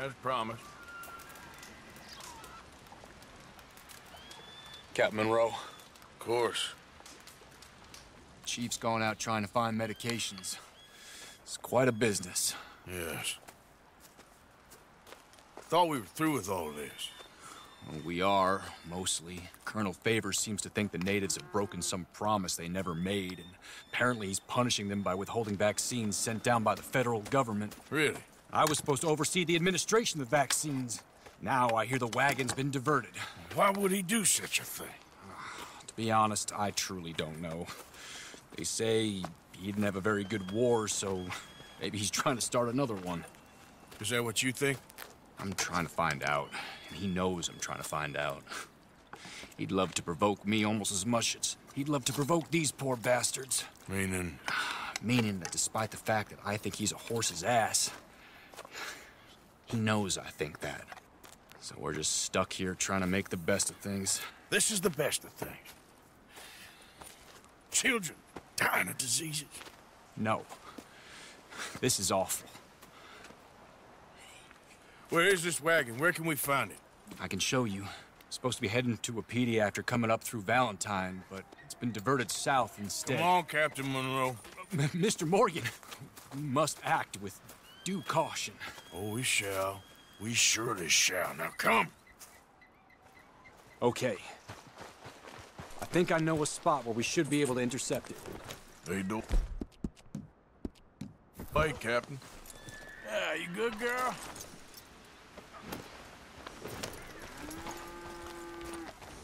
as promised. Captain Monroe. Of course. Chief's going out trying to find medications. It's quite a business. Yes. Thought we were through with all this. Well, we are, mostly. Colonel Favors seems to think the natives have broken some promise they never made, and apparently he's punishing them by withholding vaccines sent down by the federal government. Really? I was supposed to oversee the administration of the vaccines. Now I hear the wagon's been diverted. Why would he do such a thing? To be honest, I truly don't know. They say he didn't have a very good war, so maybe he's trying to start another one. Is that what you think? I'm trying to find out, and he knows I'm trying to find out. He'd love to provoke me almost as much as he'd love to provoke these poor bastards. Meaning? Meaning that despite the fact that I think he's a horse's ass, he knows I think that. So we're just stuck here trying to make the best of things. This is the best of things. Children dying of diseases. No. This is awful. Where is this wagon? Where can we find it? I can show you. Supposed to be heading to Wapiti after coming up through Valentine, but it's been diverted south instead. Come on, Captain Monroe. Mr. Morgan, we must act with due caution. Oh, we shall. We surely shall. Now come. Okay. I think I know a spot where we should be able to intercept it. They do. Hey, Captain. Yeah, you good, girl?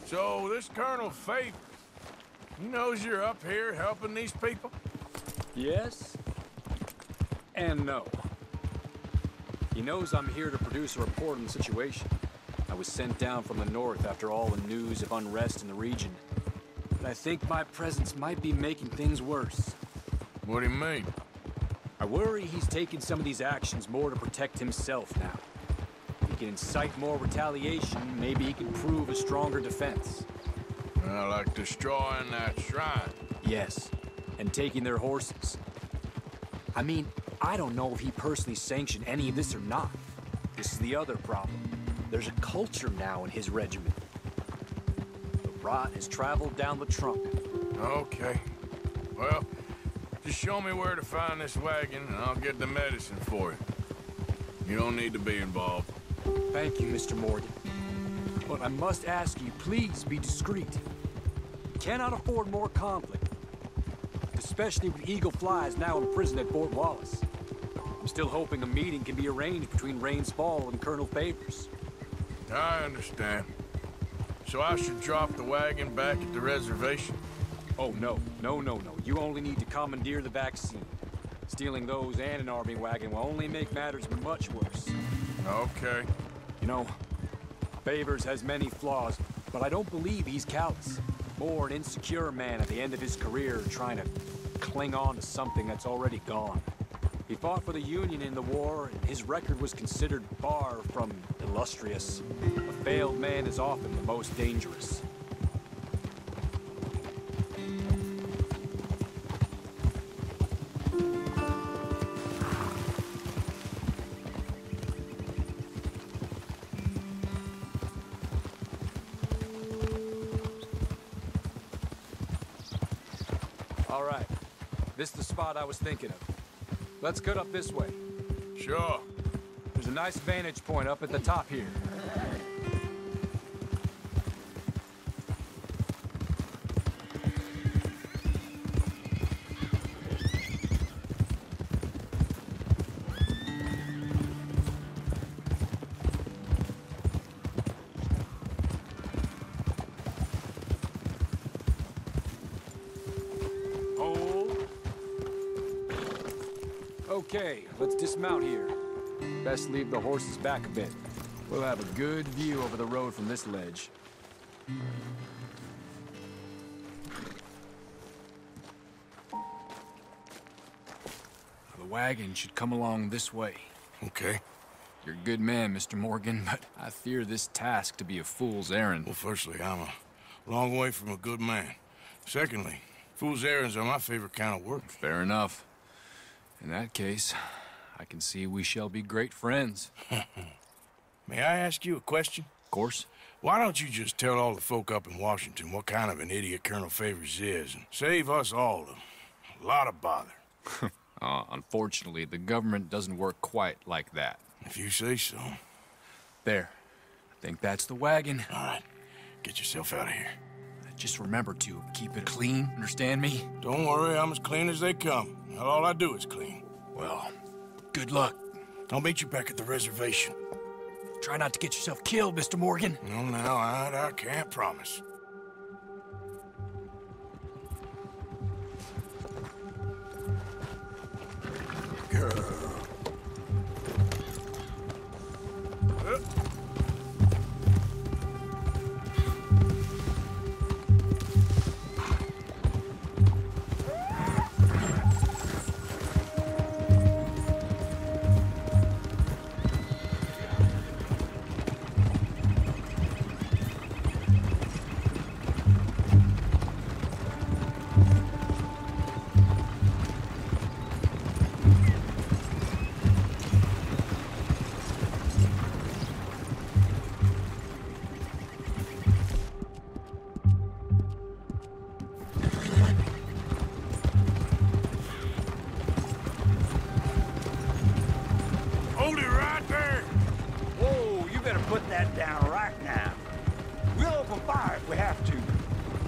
So, this Colonel Favors, he knows you're up here helping these people? Yes. And no. He knows I'm here to produce a report on the situation. I was sent down from the north after all the news of unrest in the region. But I think my presence might be making things worse. What do you mean? I worry he's taking some of these actions more to protect himself now. If he can incite more retaliation, maybe he can prove a stronger defense. Like destroying that shrine. Yes, and taking their horses. I mean, I don't know if he personally sanctioned any of this or not. This is the other problem. There's a culture now in his regiment. The rot has traveled down the trunk. Okay. Well, just show me where to find this wagon, and I'll get the medicine for you. You don't need to be involved. Thank you, Mr. Morgan. But I must ask you, please be discreet. We cannot afford more conflict. Especially with Eagle Flies now in prison at Fort Wallace. I'm still hoping a meeting can be arranged between Rains Fall and Colonel Favors. I understand. So I should drop the wagon back at the reservation? Oh, no. No. You only need to commandeer the vaccine. Stealing those and an army wagon will only make matters much worse. Okay. You know, Favors has many flaws, but I don't believe he's callous. More an insecure man at the end of his career trying to cling on to something that's already gone. He fought for the Union in the war, and his record was considered far from illustrious. A failed man is often the most dangerous. All right. This is the spot I was thinking of. Let's cut up this way. Sure. There's a nice vantage point up at the top here. Okay, let's dismount here. Best leave the horses back a bit. We'll have a good view over the road from this ledge. The wagon should come along this way. Okay. You're a good man, Mr. Morgan, but I fear this task to be a fool's errand. Well, firstly, I'm a long way from a good man. Secondly, fool's errands are my favorite kind of work. Fair enough. In that case, I can see we shall be great friends. May I ask you a question? Of course. Why don't you just tell all the folk up in Washington what kind of an idiot Colonel Favors is and save us all a lot of bother? Unfortunately, the government doesn't work quite like that. If you say so. There. I think that's the wagon. All right. Get yourself out of here. Just remember to keep it clean, understand me? Don't worry, I'm as clean as they come. All I do is clean. Well, good luck. I'll meet you back at the reservation. Try not to get yourself killed, Mr. Morgan. No, now, I can't promise. Girl. Put that down right now. We'll open fire if we have to.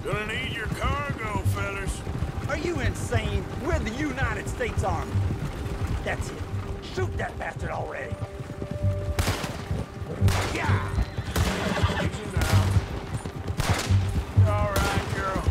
Gonna need your cargo, fellas. Are you insane? We're the United States Army. That's it. Shoot that bastard already. Yeah! Easy now. All right, girl.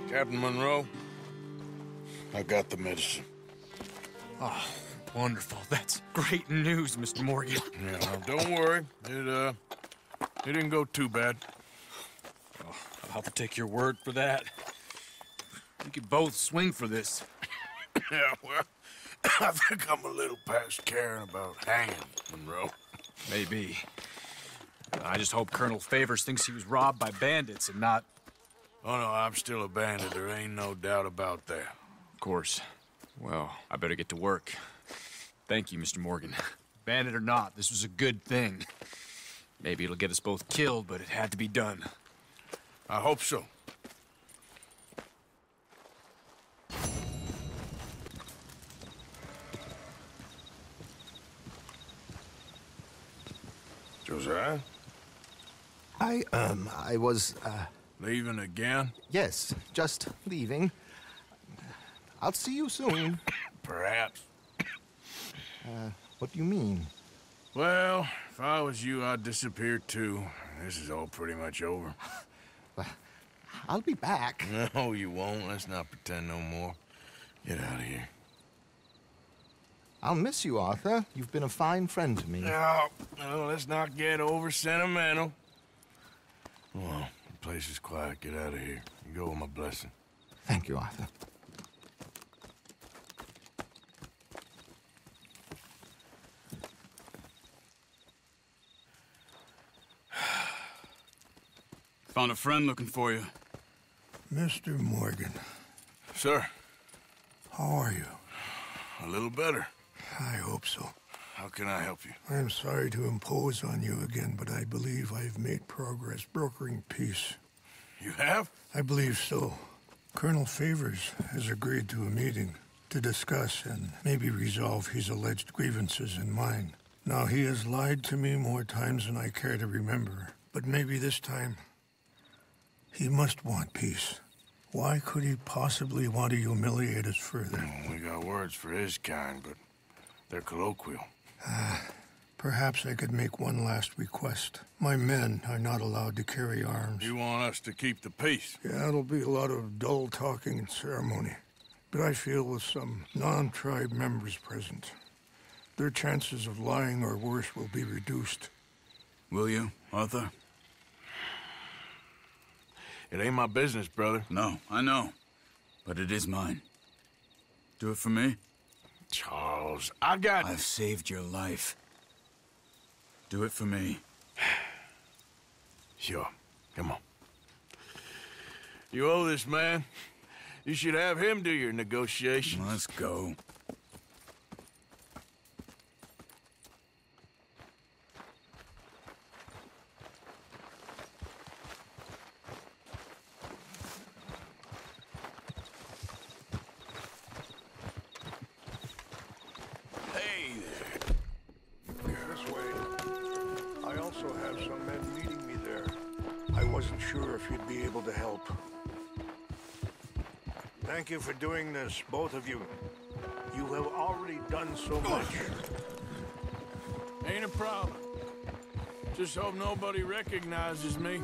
Captain Monroe, I got the medicine. Oh, wonderful. That's great news, Mr. Morgan. Yeah, well, don't worry. It didn't go too bad. Oh, I'll have to take your word for that. We could both swing for this. Yeah, well, I think I'm a little past caring about hanging, Monroe. Maybe. I just hope Colonel Favors thinks he was robbed by bandits and not... Oh, no, I'm still a bandit. There ain't no doubt about that. Of course. Well, I better get to work. Thank you, Mr. Morgan. Bandit or not, this was a good thing. Maybe it'll get us both killed, but it had to be done. I hope so. Josiah? I was, Leaving again? yes, just leaving. I'll see you soon. Perhaps. What do you mean? Well, if I was you, I'd disappear too. This is all pretty much over. Well, I'll be back. No, you won't. Let's not pretend no more. Get out of here. I'll miss you, Arthur. You've been a fine friend to me. No, let's not get over sentimental. Well, the place is quiet. Get out of here. You go with my blessing. Thank you, Arthur. Found a friend looking for you. Mr. Morgan, Sir, how are you? a little better. I hope so. How can I help you? I'm sorry to impose on you again, but I believe I've made progress brokering peace. You have? I believe so. Colonel Favors has agreed to a meeting to discuss and maybe resolve his alleged grievances and mine. Now, he has lied to me more times than I care to remember, but maybe this time he must want peace. Why could he possibly want to humiliate us further? We got words for his kind, but they're colloquial. Perhaps I could make one last request. My men are not allowed to carry arms. You want us to keep the peace? Yeah, it'll be a lot of dull talking and ceremony. But I feel with some non-tribe members present, their chances of lying or worse will be reduced. Will you, Arthur? It ain't my business, brother. No, I know. But it is mine. Do it for me? Charles, I've saved your life. Do it for me. Sure. Come on. You owe this man. You should have him do your negotiations. Let's go. Hey there. This way. I also have some men meeting me there. I wasn't sure if you'd be able to help. Thank you for doing this, both of you. You have already done so much. Ain't a problem. Just hope nobody recognizes me.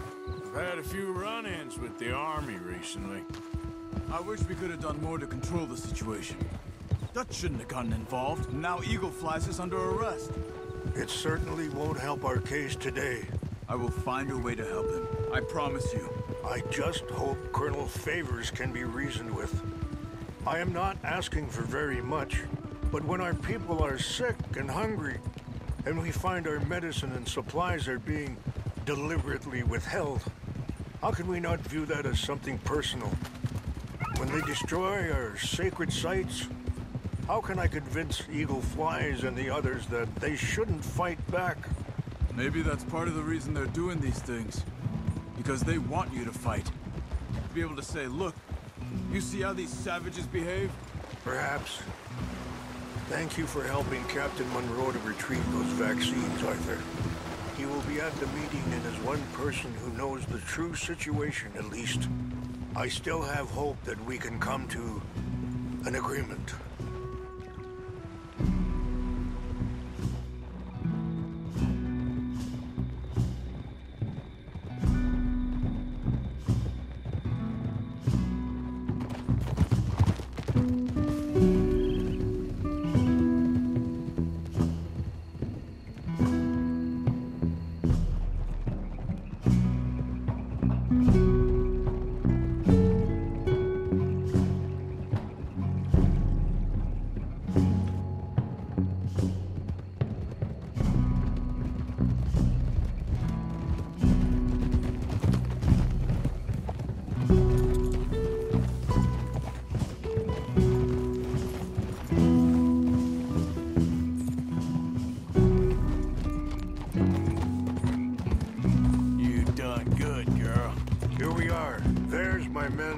I've had a few run-ins with the army recently. I wish we could have done more to control the situation. Dutch shouldn't have gotten involved. Now Eagle flies us under arrest. It certainly won't help our case today. I will find a way to help him. I promise you. I just hope Colonel Favors can be reasoned with. I am not asking for very much, but when our people are sick and hungry, and we find our medicine and supplies are being deliberately withheld, how can we not view that as something personal? When they destroy our sacred sites, how can I convince Eagle Flies and the others that they shouldn't fight back? Maybe that's part of the reason they're doing these things. Because they want you to fight. To be able to say, look, you see how these savages behave? Perhaps. Thank you for helping Captain Monroe to retrieve those vaccines, Arthur. He will be at the meeting and is one person who knows the true situation, at least. I still have hope that we can come to an agreement.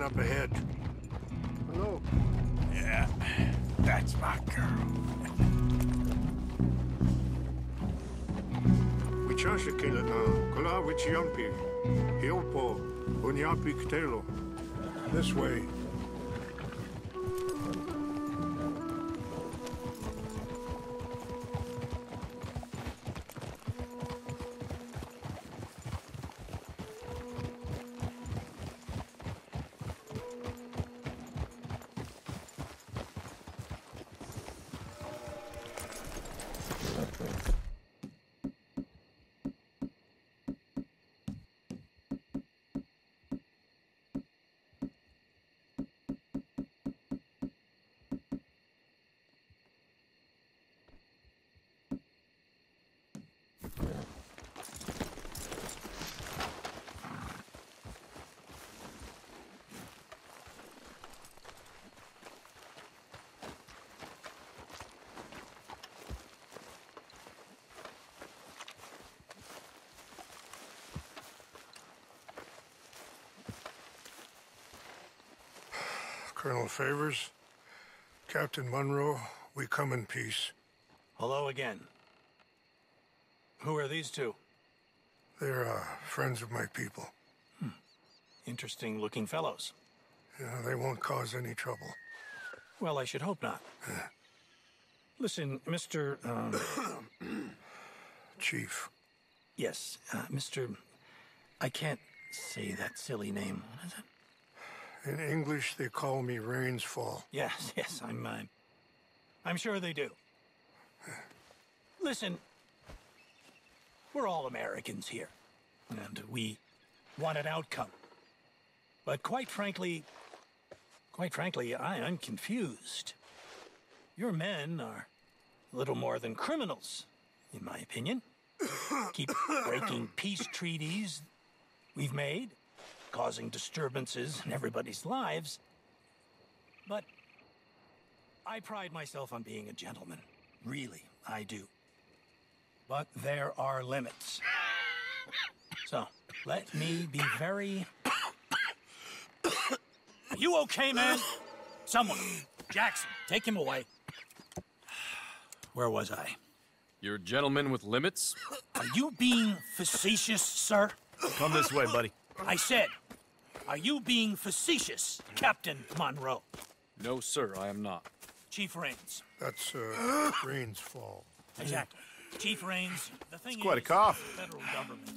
Up ahead. Hello. Yeah, that's my girl. Wichashikila na kula wichiampi. Hilpo unyapi ktelo. This way. Colonel Favors, Captain Monroe, we come in peace. Hello again. Who are these two? They're friends of my people. Interesting looking fellows. Yeah, they won't cause any trouble. Well, I should hope not. Listen, Mr. Chief. Yes, Mr. I can't say that silly name. What is it? In English, they call me Rains Fall. Yes, I'm sure they do. Listen, we're all Americans here, and we want an outcome. But quite frankly, I'm confused. Your men are a little more than criminals, in my opinion. Keep breaking peace treaties we've made, causing disturbances in everybody's lives. But I pride myself on being a gentleman. Really, I do. But there are limits. So, let me be very... Are you okay, man? Someone. Jackson, take him away. Where was I? You're a gentleman with limits? Are you being facetious, sir? Come this way, buddy. I said, are you being facetious, Captain Monroe? No, sir, I am not. Chief Rains. That's Rains Fall. Exactly. Chief Rains, the thing It's quite a is, cough. the federal government.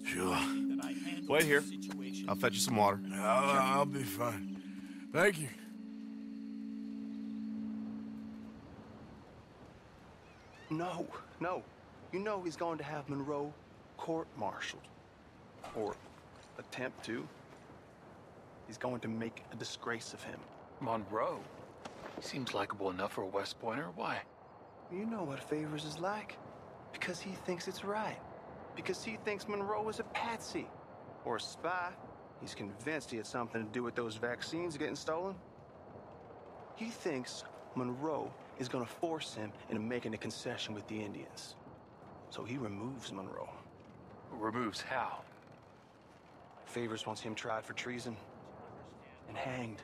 Sure. That I handle Wait here. the situation. I'll fetch you some water. I'll be fine. Thank you. No. You know he's going to have Monroe court-martialed. Or attempt to. He's going to make a disgrace of him. Monroe? He seems likable enough for a West Pointer. Why? You know what Favors is like. Because he thinks it's right. Because he thinks Monroe is a patsy. Or a spy. He's convinced he had something to do with those vaccines getting stolen. He thinks Monroe is gonna force him into making a concession with the Indians. So he removes Monroe. Removes how? Favors wants him tried for treason. And hanged.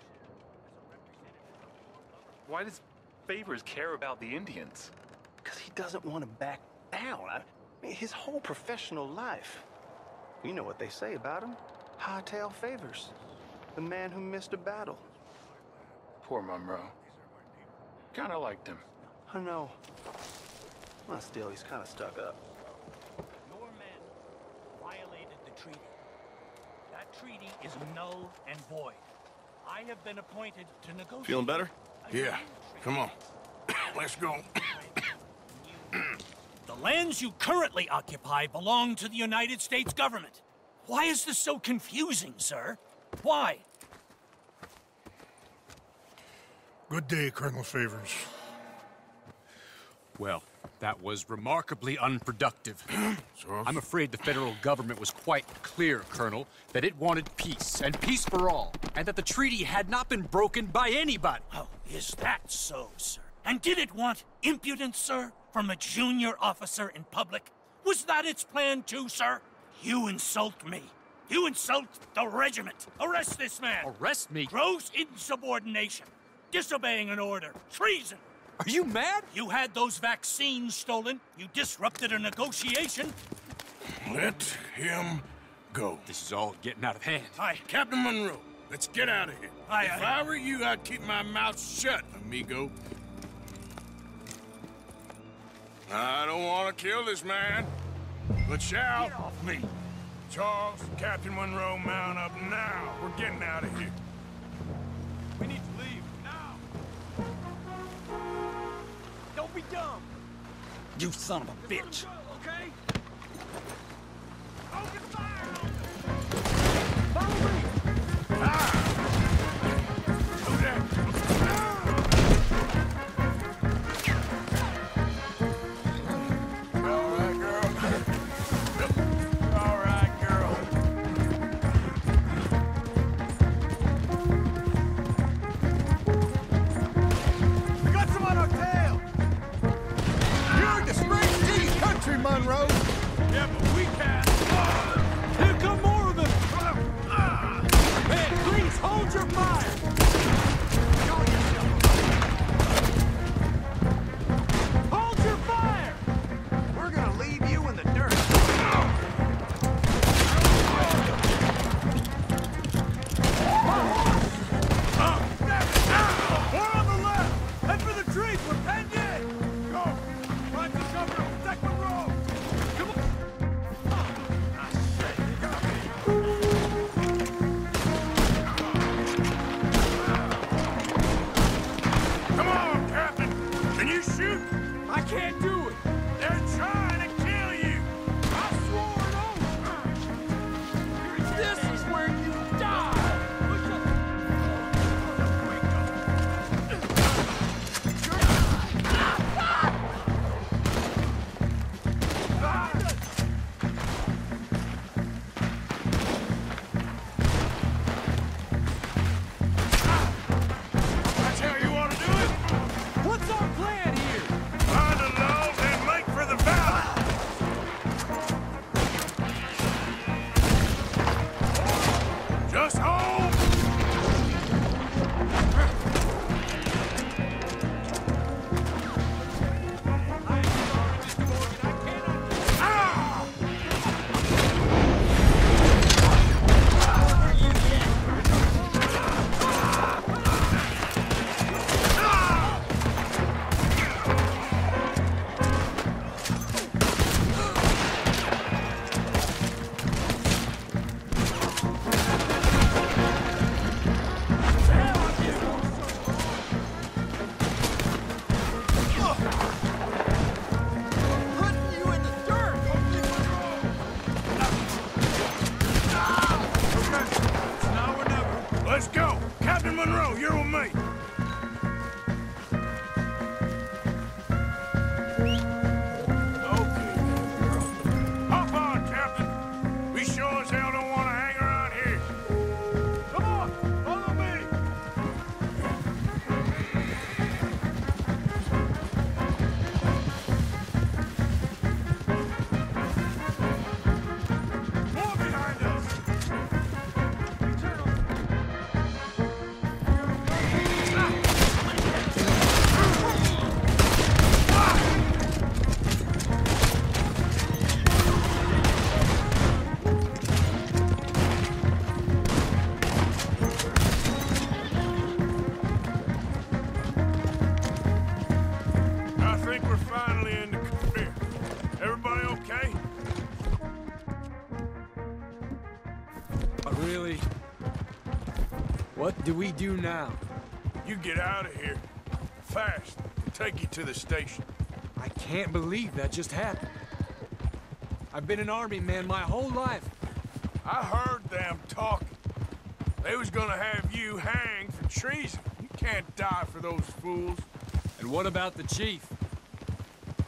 Why does Favors care about the Indians? Because he doesn't want to back down. I mean, his whole professional life. You know what they say about him. Hightail Favors. The man who missed a battle. Poor Monroe. Kinda liked him. I know. Well, still, he's kind of stuck up. Your men violated the treaty. That treaty is null and void. I have been appointed to negotiate. Feeling better? Yeah. Come on. Let's go. The lands you currently occupy belong to the United States government. Why is this so confusing, sir? Why? Good day, Colonel Favors. Well, that was remarkably unproductive. So, I'm afraid the federal government was quite clear, Colonel, that it wanted peace, and peace for all, and that the treaty had not been broken by anybody. Oh, is that so, sir? And did it want impudence, sir, from a junior officer in public? Was that its plan too, sir? You insult me. You insult the regiment. Arrest this man. Arrest me? Gross insubordination. Disobeying an order. Treason. Are you mad? You had those vaccines stolen. You disrupted a negotiation. let him go. This is all getting out of hand. Aye. Captain Monroe, let's get out of here. Aye, If aye. I were you, I'd keep my mouth shut, amigo. I don't want to kill this man, but shall. Get off me! Charles, Captain Monroe, mount up now. We're getting out of here. We need to leave now. Don't be dumb! You son of a bitch! Okay? Open fire! Follow me! Do that. You all right, girl? You all right, girl? We got some on our tail! You're a disgrace to these country, Monroe! Yeah, but we can't. Here come more of them! Man, please hold your fire! No, you're with me. Okay, girl. Hop on, Captain. We sure as hell don't want to hang around here. Come on, follow me. More behind us. I think we're finally in the clear. Everybody okay? Really? What do we do now? You get out of here. Fast. Take you to the station. I can't believe that just happened. I've been an army man my whole life. I heard them talking. They was gonna have you hanged for treason. You can't die for those fools. And what about the chief?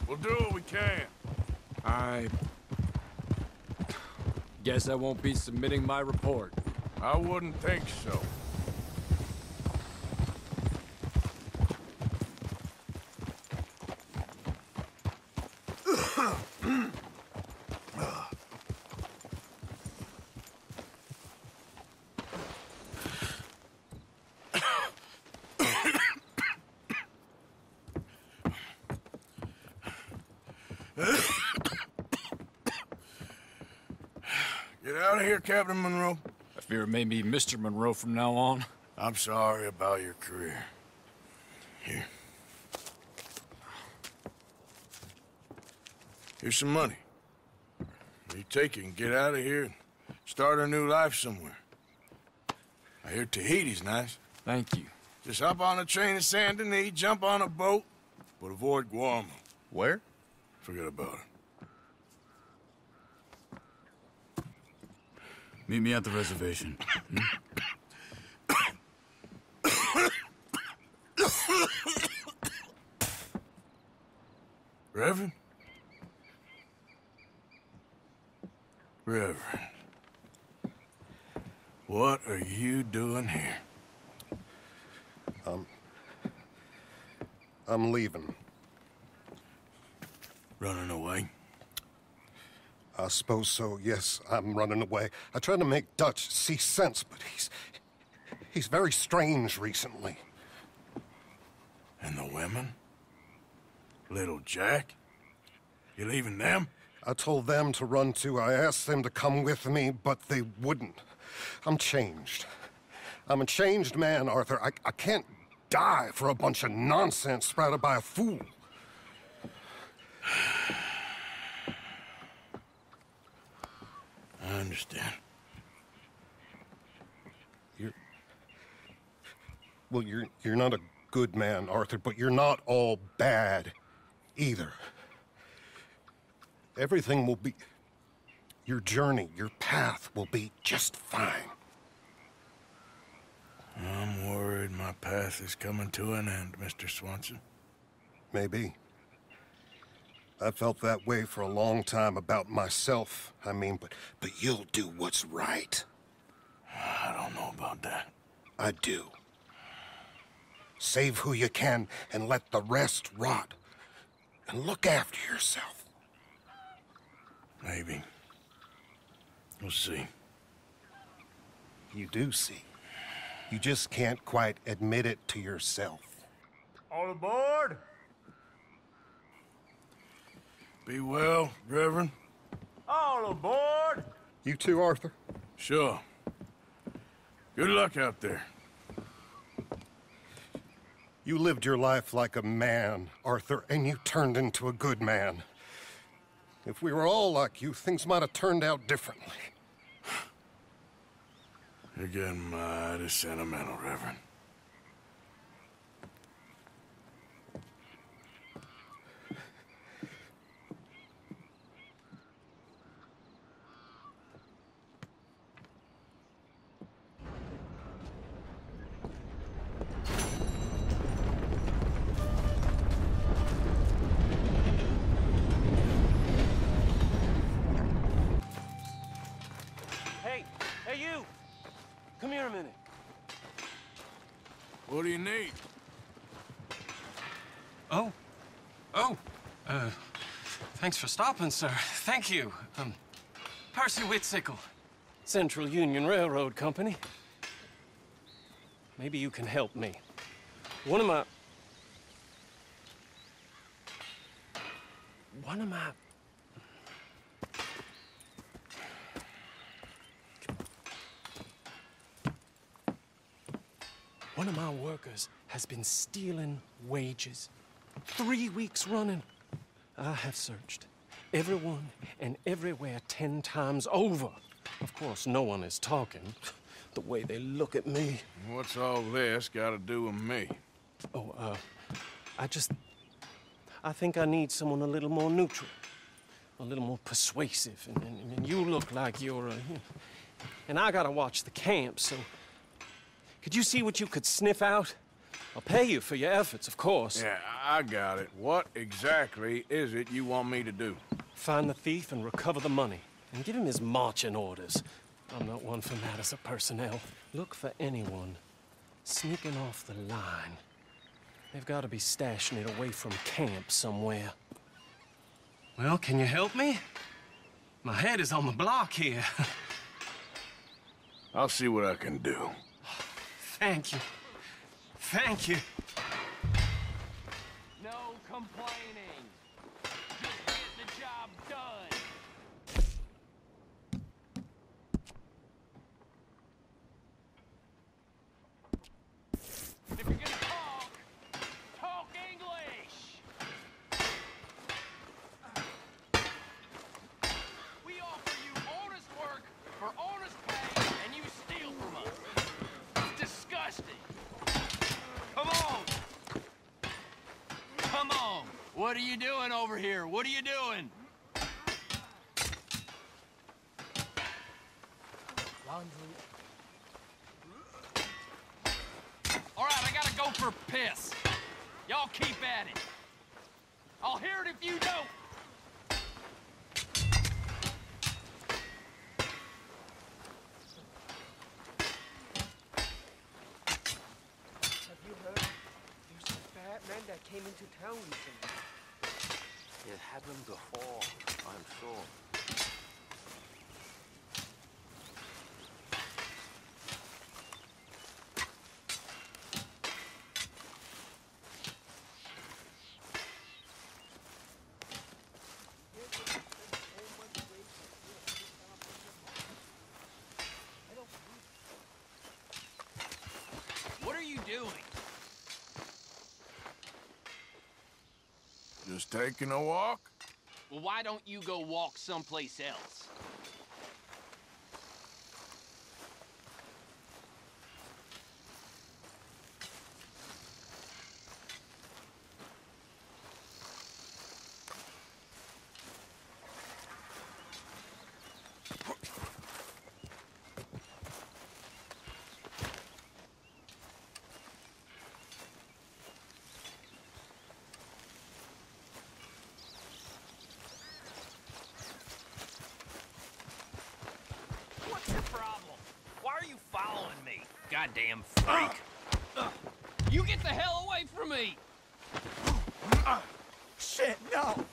We'll do what we can. I guess I won't be submitting my report. I wouldn't think so. Get out of here, Captain Monroe. I fear it may be Mr. Monroe from now on. I'm sorry about your career. Here. Here's some money. You take it and get out of here and start a new life somewhere. I hear Tahiti's nice. Thank you. Just hop on a train to Saint Denis, jump on a boat, but avoid Guarma. Where? Forget about it. Meet me at the reservation. Reverend? Reverend. What are you doing here? I'm leaving. Running away? I suppose so, yes. I'm running away. I tried to make Dutch see sense, but he's very strange recently. And the women? Little Jack? You leaving them? I told them to run too. I asked them to come with me, but they wouldn't. I'm changed. I'm a changed man, Arthur. I can't die for a bunch of nonsense sprouted by a fool. I understand. You're not a good man, Arthur, but you're not all bad either. Everything will be... Your journey, your path will be just fine. I'm worried my path is coming to an end, Mr. Swanson. Maybe. I felt that way for a long time about myself, I mean, but you'll do what's right. I don't know about that. I do. Save who you can and let the rest rot. And look after yourself. Maybe. We'll see. You do see. You just can't quite admit it to yourself. All aboard! Be well, Reverend. All aboard! You too, Arthur? Sure. Good luck out there. You lived your life like a man, Arthur, and you turned into a good man. If we were all like you, things might have turned out differently. You're getting mighty sentimental, Reverend. come here a minute. What do you need? Oh. Thanks for stopping, sir. Thank you. Percy Whitsickle, Central Union Railroad Company. Maybe you can help me. One of my workers has been stealing wages 3 weeks running. I have searched everyone and everywhere 10 times over. Of course, no one is talking. The way they look at me. What's all this got to do with me? Oh, I think I need someone a little more neutral, a little more persuasive. And you look like you're and I gotta watch the camp, so could you see what you could sniff out? I'll pay you for your efforts, of course. Yeah, I got it. What exactly is it you want me to do? Find the thief and recover the money, and give him his marching orders. I'm not one for matters of personnel. Look for anyone sneaking off the line. They've got to be stashing it away from camp somewhere. Well, can you help me? My head is on the block here. I'll see what I can do. Thank you. Thank you. No complaining. Just get the job done. If you're gonna talk English. We offer you honest work for honest pay, and you steal from us. It's disgusting. Come on! Come on! What are you doing over here? What are you doing? Laundry. All right, I gotta go for a piss. Y'all keep at it. I'll hear it if you don't. Man that came into town recently. It happened before, I'm sure. What are you doing? Just taking a walk? Well, why don't you go walk someplace else? Goddamn freak! You get the hell away from me! Shit, no!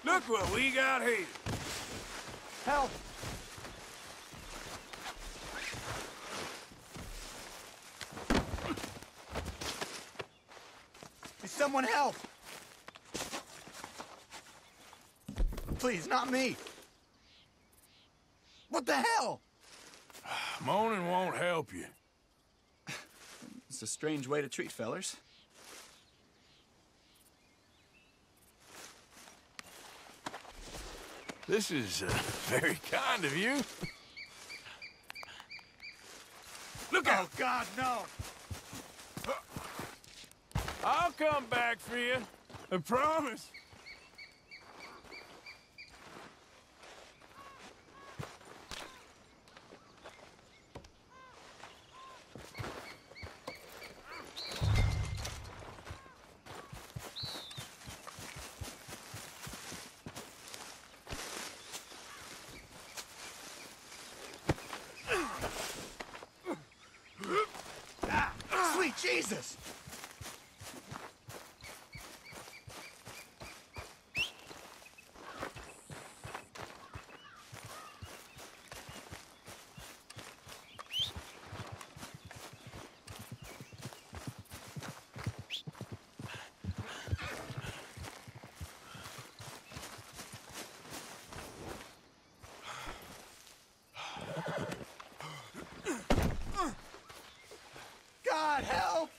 Look what we got here! Help! Is someone help? Please, not me! What the hell? Moaning won't help you. It's a strange way to treat fellers. This is very kind of you. Look out! Oh, God, no! I'll come back for you. I promise. Jesus! God help!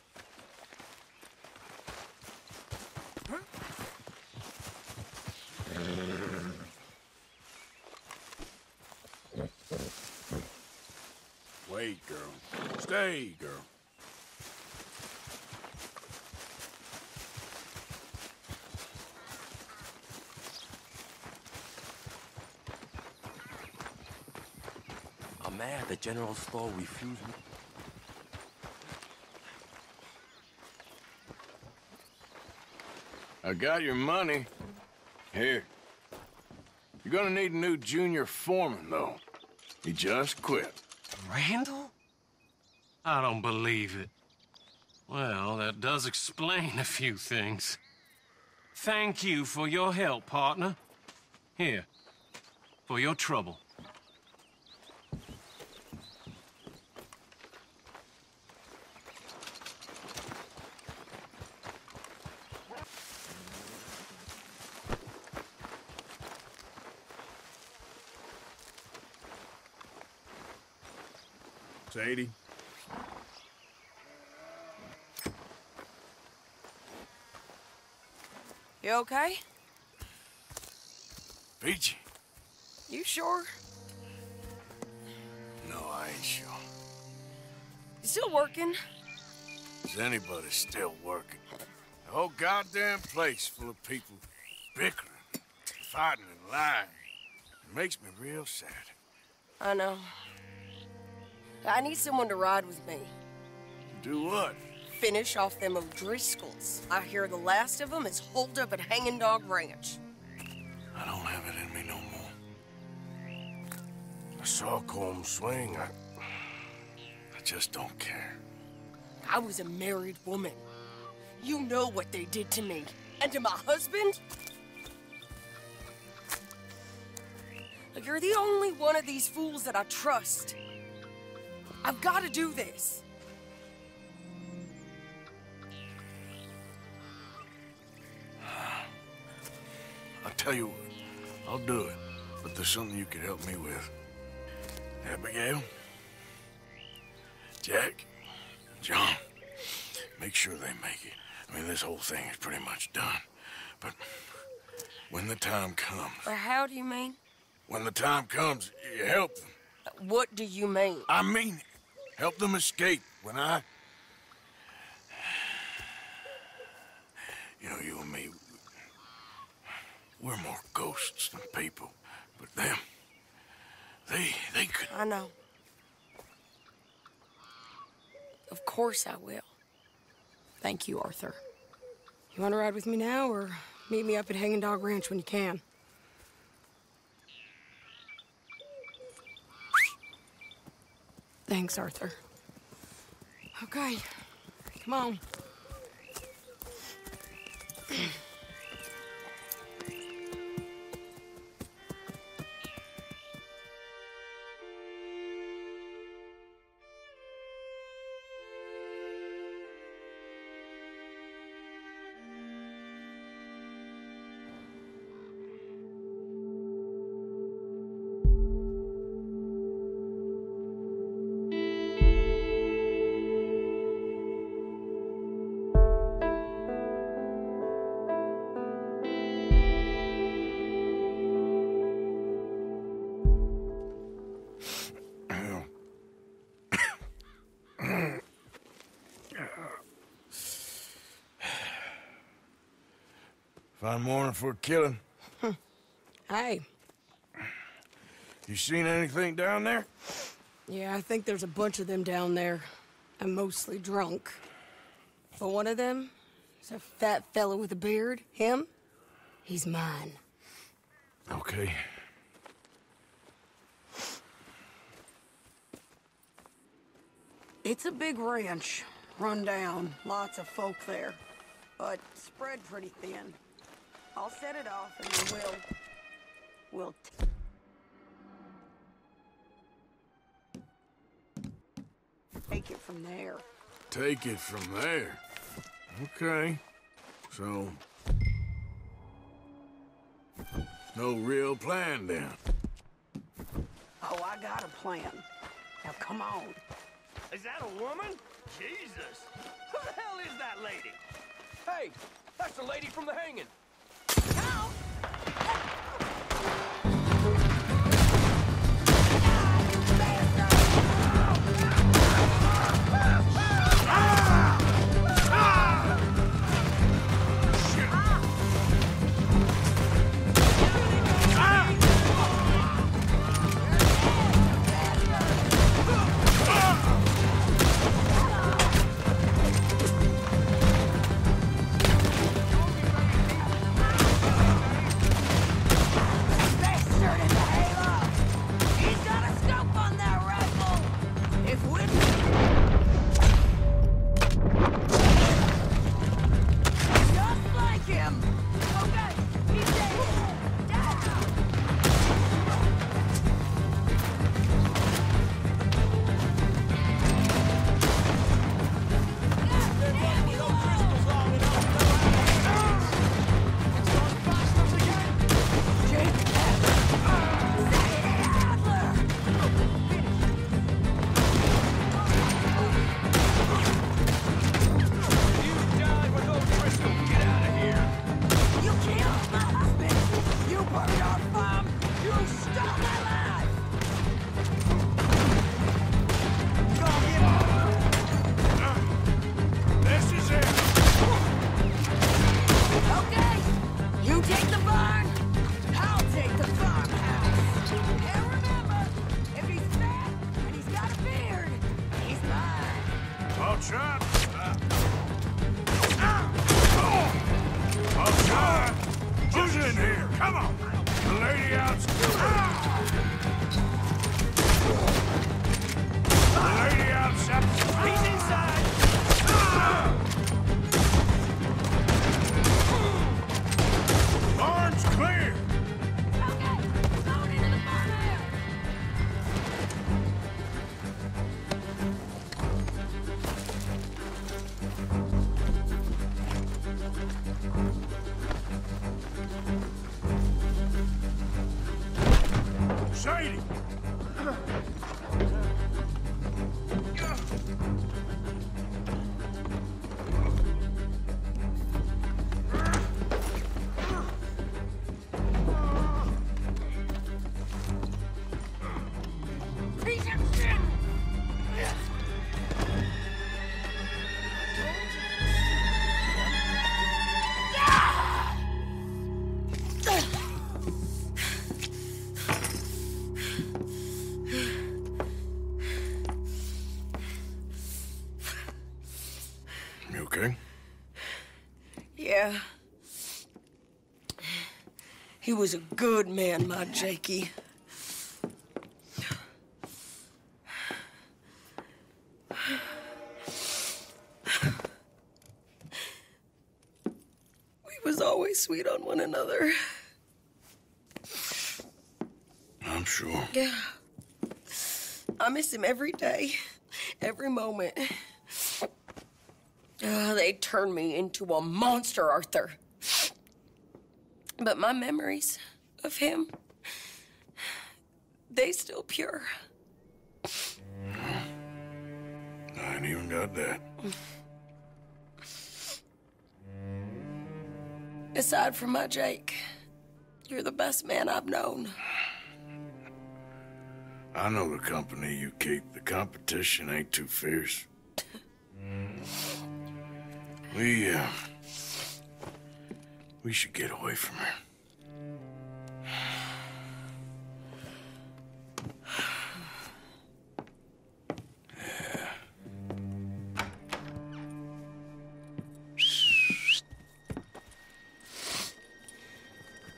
Wait, girl. Stay, girl. I'm mad the general store refused me. I got your money. Here. You're gonna need a new junior foreman, though. He just quit. Randall? I don't believe it. Well, that does explain a few things. Thank you for your help, partner. Here, for your trouble. Sadie? You okay? Peachy? You sure? No, I ain't sure. You still working? Is anybody still working? The whole goddamn place full of people bickering, fighting and lying. It makes me real sad. I know. I need someone to ride with me. Do what? Finish off them O'Driscolls. I hear the last of them is holed up at Hanging Dog Ranch. I don't have it in me no more. I saw Colm swing. I just don't care. I was a married woman. You know what they did to me. And to my husband? You're the only one of these fools that I trust. I've got to do this. I'll tell you what, I'll do it. But there's something you could help me with. Abigail, Jack, John, make sure they make it. I mean, this whole thing is pretty much done. But when the time comes... How do you mean? When the time comes, you help them. What do you mean? I mean it. Help them escape when I... You know, you and me, we're more ghosts than people. But them, they could... I know. Of course I will. Thank you, Arthur. You want to ride with me now, or meet me up at Hanging Dog Ranch when you can? Thanks, Arthur. Okay, come on. Fine morning for a killing. Hey. You seen anything down there? Yeah, I think there's a bunch of them down there. I'm mostly drunk. But one of them is a fat fella with a beard. Him, he's mine. Okay. It's a big ranch. Run down. Lots of folk there. But spread pretty thin. I'll set it off and then we'll take it from there. Take it from there? Okay. So... no real plan, then? Oh, I got a plan. Now, come on. Is that a woman? Jesus! Who the hell is that lady? Hey, that's the lady from the hanging. Sadie! You okay? Yeah. He was a good man, my Jakey. We was always sweet on one another. I'm sure. Yeah. I miss him every day, every moment. They turned me into a monster, Arthur. But my memories of him, they still pure. I ain't even got that. Aside from my Jake, you're the best man I've known. I know the company you keep. The competition ain't too fierce. We should get away from her.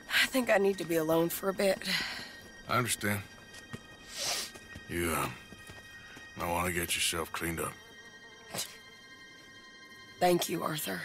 I think I need to be alone for a bit. I understand. You, might want to get yourself cleaned up. Thank you, Arthur.